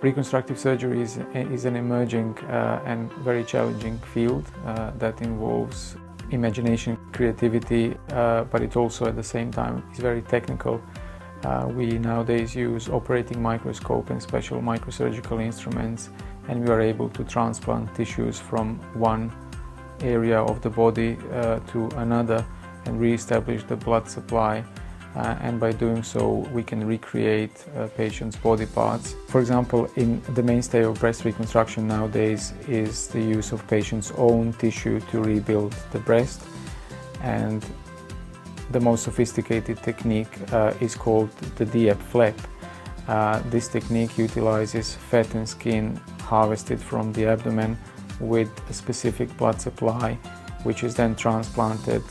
Reconstructive surgery is an emerging and very challenging field that involves imagination, creativity, but it also at the same time is very technical. We nowadays use operating microscope and special microsurgical instruments, and we are able to transplant tissues from one area of the body to another and re-establish the blood supply. And by doing so, we can recreate patients' body parts. For example, in the mainstay of breast reconstruction nowadays is the use of patients' own tissue to rebuild the breast. And the most sophisticated technique is called the DIEP flap. This technique utilizes fat and skin harvested from the abdomen with a specific blood supply, which is then transplanted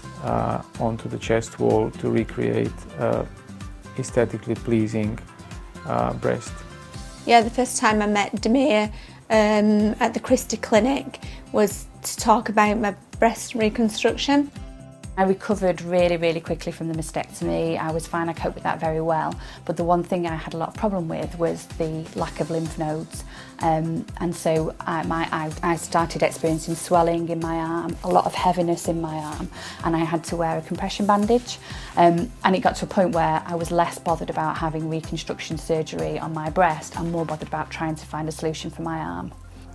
onto the chest wall to recreate aesthetically pleasing breast. Yeah, the first time I met Damir at the Chrities clinic was to talk about my breast reconstruction. I recovered really quickly from the mastectomy. I was fine, I coped with that very well. But the one thing I had a lot of problem with was the lack of lymph nodes. And so I started experiencing swelling in my arm, a lot of heaviness in my arm, and I had to wear a compression bandage. And it got to a point where I was less bothered about having reconstruction surgery on my breast and more bothered about trying to find a solution for my arm.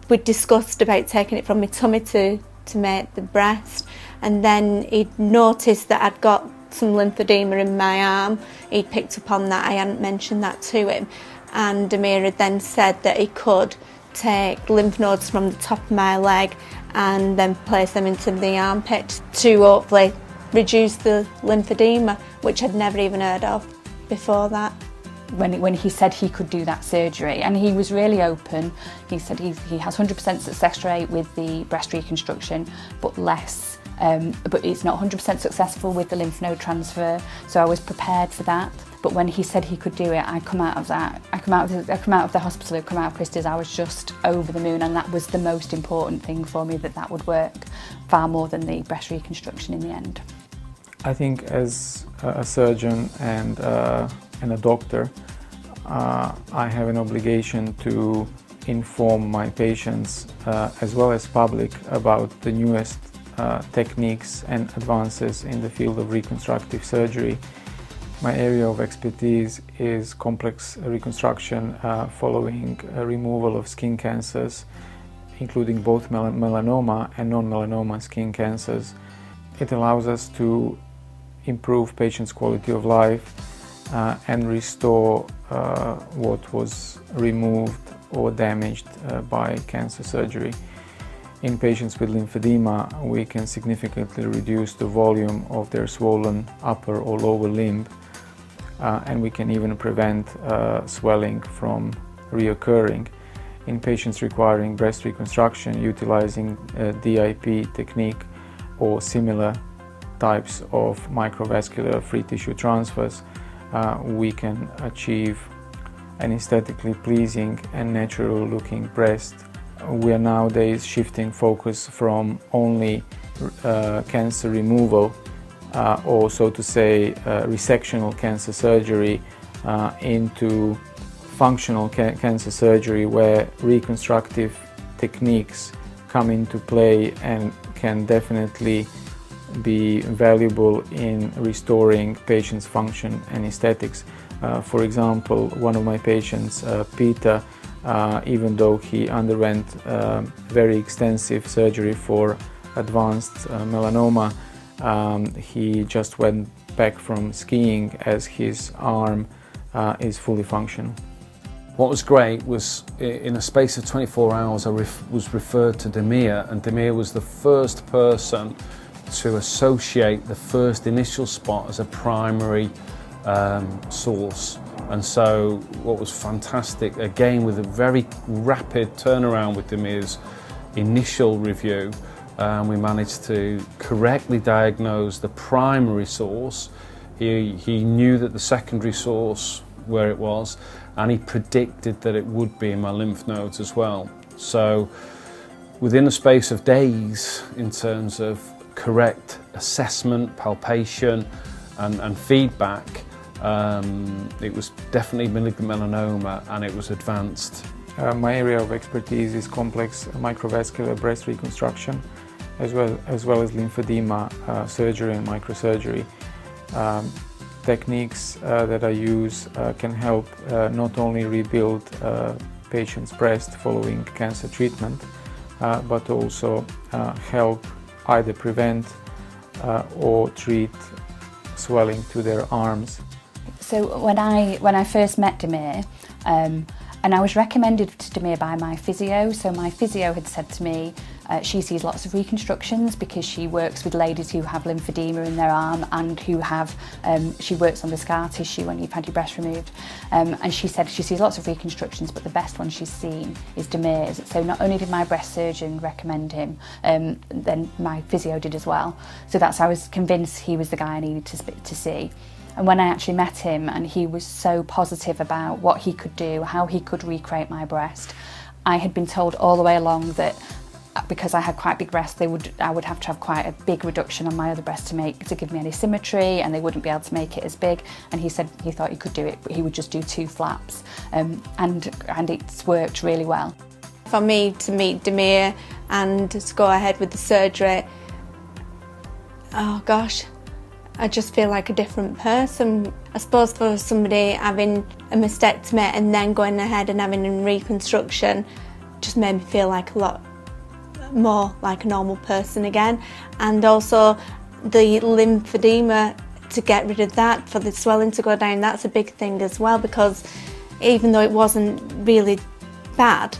We discussed about taking it from my tummy to make the breast, and then he'd noticed that I'd got some lymphedema in my arm. He'd picked up on that, I hadn't mentioned that to him, and Damir had then said that he could take lymph nodes from the top of my leg and then place them into the armpit to hopefully reduce the lymphedema, which I'd never even heard of before that. When he said he could do that surgery, and he was really open, he said he has 100% success rate with the breast reconstruction, but less, but it's not 100% successful with the lymph node transfer, so I was prepared for that. But when he said he could do it, I come out of the hospital, I come out of Chrities, I was just over the moon, and that was the most important thing for me, that would work far more than the breast reconstruction in the end. I think as a surgeon and a doctor, I have an obligation to inform my patients as well as public about the newest techniques and advances in the field of reconstructive surgery. My area of expertise is complex reconstruction following removal of skin cancers, including both melanoma and non-melanoma skin cancers. It allows us to improve patients' quality of life and restore what was removed or damaged by cancer surgery. In patients with lymphedema, we can significantly reduce the volume of their swollen upper or lower limb, and we can even prevent swelling from reoccurring. In patients requiring breast reconstruction, utilizing DIP technique or similar types of microvascular free tissue transfers, we can achieve an aesthetically pleasing and natural looking breast. We are nowadays shifting focus from only cancer removal or, so to say, resectional cancer surgery into functional cancer surgery, where reconstructive techniques come into play and can definitely be valuable in restoring patients' function and aesthetics. For example, one of my patients, Peter, even though he underwent very extensive surgery for advanced melanoma, he just went back from skiing as his arm is fully functional. What was great was, in a space of 24 hours, I was referred to Damir, and Damir was the first person to associate the first initial spot as a primary source. And so what was fantastic, again with a very rapid turnaround with Damir's initial review, we managed to correctly diagnose the primary source. He knew that the secondary source, where it was, and he predicted that it would be in my lymph nodes as well. So within a space of days, in terms of correct assessment, palpation and feedback, it was definitely malignant melanoma, and it was advanced My area of expertise is complex microvascular breast reconstruction, as well as lymphedema surgery and microsurgery. Techniques that I use can help not only rebuild patient's breast following cancer treatment, but also help either prevent or treat swelling to their arms. So when I first met Damir, and I was recommended to Damir by my physio. So my physio had said to me, she sees lots of reconstructions because she works with ladies who have lymphedema in their arm and who have, she works on the scar tissue when you've had your breast removed. And she said she sees lots of reconstructions, but the best one she's seen is Damir's. So not only did my breast surgeon recommend him, then my physio did as well. So that's how I was convinced he was the guy I needed to see. And when I actually met him and he was so positive about what he could do, how he could recreate my breast, I had been told all the way along that because I had quite big breasts, I would have to have quite a big reduction on my other breast to give me any symmetry, and they wouldn't be able to make it as big. And he said he thought he could do it, but he would just do 2 flaps, and it's worked really well. For me to meet Damir and to go ahead with the surgery, oh gosh, I just feel like a different person. I suppose for somebody having a mastectomy and then going ahead and having a reconstruction just made me feel like a lot more like a normal person again. And also the lymphedema, to get rid of that, for the swelling to go down, that's a big thing as well, because even though it wasn't really bad,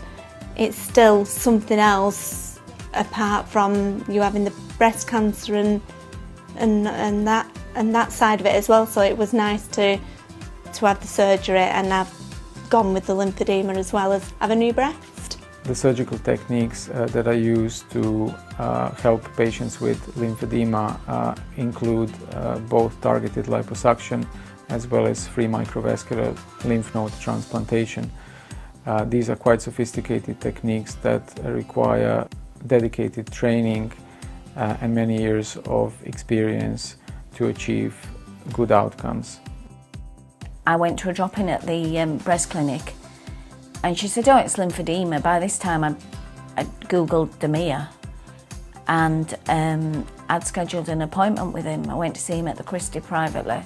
it's still something else apart from you having the breast cancer and that side of it as well. So it was nice to have the surgery and have gone with the lymphedema as well as have a new breast. The surgical techniques that I use to help patients with lymphedema include both targeted liposuction as well as free microvascular lymph node transplantation. These are quite sophisticated techniques that require dedicated training and many years of experience to achieve good outcomes. I went to a drop-in at the breast clinic and she said, oh, it's lymphedema. By this time I googled Damir and I'd scheduled an appointment with him. I went to see him at the Chrities privately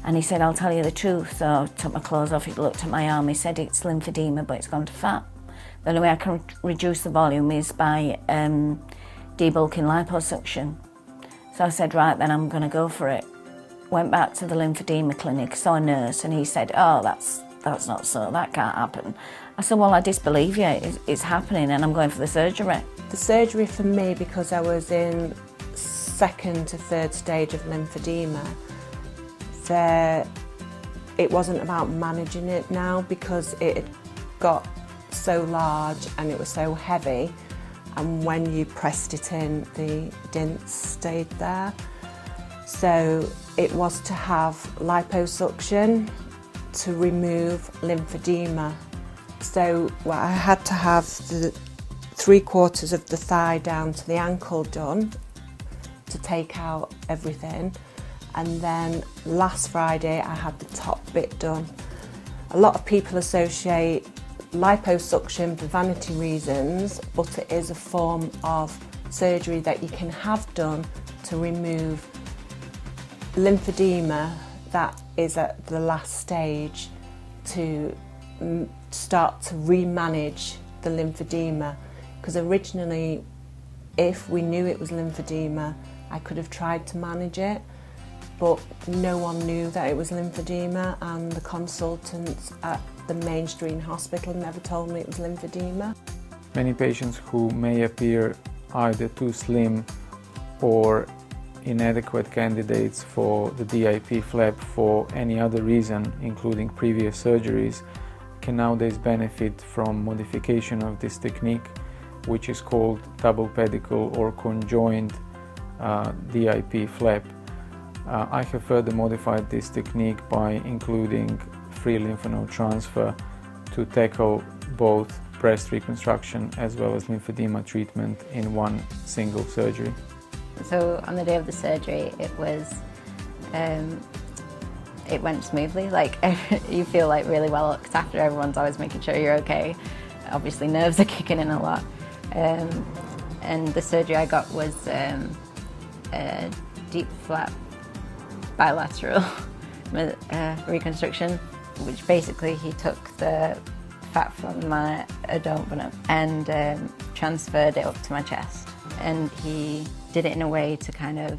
and he said, I'll tell you the truth. So I took my clothes off, he looked at my arm, he said it's lymphedema but it's gone to fat. The only way I can reduce the volume is by debulking liposuction. So I said, right, then I'm going to go for it. Went back to the lymphedema clinic, saw a nurse, and he said, oh, that's not so, that can't happen. I said, well, I disbelieve you, it's happening and I'm going for the surgery. The surgery for me, because I was in 2nd to 3rd stage of lymphedema, it wasn't about managing it now because it had got so large and it was so heavy. And when you pressed it in, the dents stayed there. So it was to have liposuction to remove lymphedema. So I had to have the 3/4 of the thigh down to the ankle done to take out everything. And then last Friday I had the top bit done. A lot of people associate liposuction for vanity reasons, but it is a form of surgery that you can have done to remove lymphedema that is at the last stage, to start to remanage the lymphedema. Because originally, if we knew it was lymphedema, I could have tried to manage it, but no one knew that it was lymphedema, and the consultants at the mainstream hospital never told me it was lymphedema. Many patients who may appear either too slim or inadequate candidates for the DIP flap for any other reason, including previous surgeries, can nowadays benefit from modification of this technique, which is called double pedicle or conjoined DIP flap. I have further modified this technique by including free lymph node transfer to tackle both breast reconstruction as well as lymphedema treatment in one single surgery. So on the day of the surgery, it went smoothly. Like you feel like really well looked after. Everyone's always making sure you're okay. obviously nerves are kicking in a lot. And the surgery I got was a deep flap bilateral reconstruction, which basically he took the fat from my abdomen and transferred it up to my chest. And he did it in a way to kind of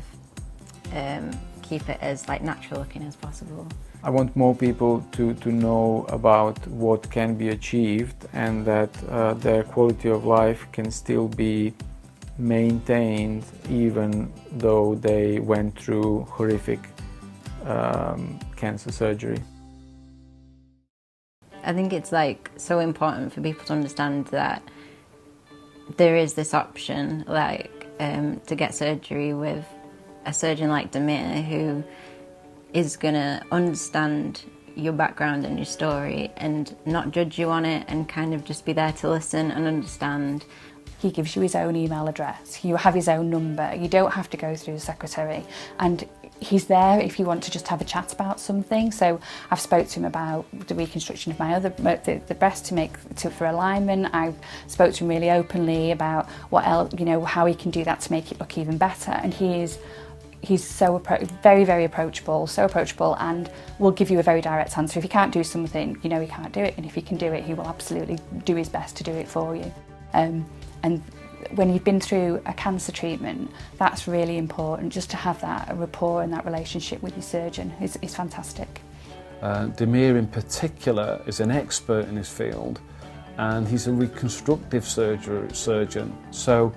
keep it as like natural looking as possible. I want more people to know about what can be achieved and that their quality of life can still be maintained even though they went through horrific cancer surgery. I think it's like so important for people to understand that there is this option, like to get surgery with a surgeon like Damir, who is gonna understand your background and your story and not judge you on it, and kind of just be there to listen and understand. He gives you his own email address, you have his own number, you don't have to go through a secretary, and he's there if you want to just have a chat about something. So I've spoke to him about the reconstruction of my the breast for alignment. I spoke to him really openly about what else, you know, how he can do that to make it look even better, and he's so very approachable, and will give you a very direct answer. If he can't do something, you know he can't do it, and if he can do it, he will absolutely do his best to do it for you. And when you've been through a cancer treatment, that's really important, just to have that rapport and that relationship with your surgeon is fantastic. Damir in particular is an expert in his field, and he's a reconstructive surgeon. So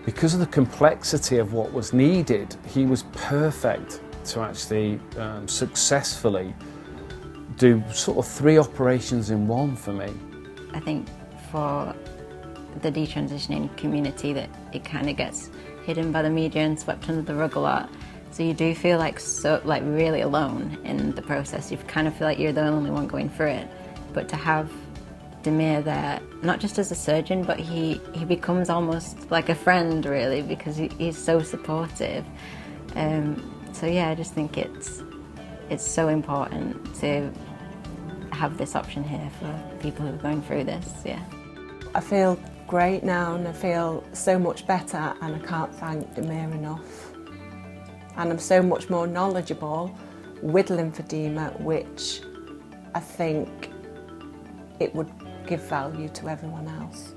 because of the complexity of what was needed, he was perfect to actually successfully do sort of 3 operations in one for me. I think for the detransitioning community that it kind of gets hidden by the media and swept under the rug a lot. So you do feel like really alone in the process. You kind of feel like you're the only one going through it. But to have Damir there, not just as a surgeon, but he becomes almost like a friend really, because he's so supportive. So yeah, I just think it's so important to have this option here for people who are going through this. Yeah. I feel great now, and I feel so much better, and I can't thank Damir enough. And I'm so much more knowledgeable with lymphedema, which I think it would give value to everyone else.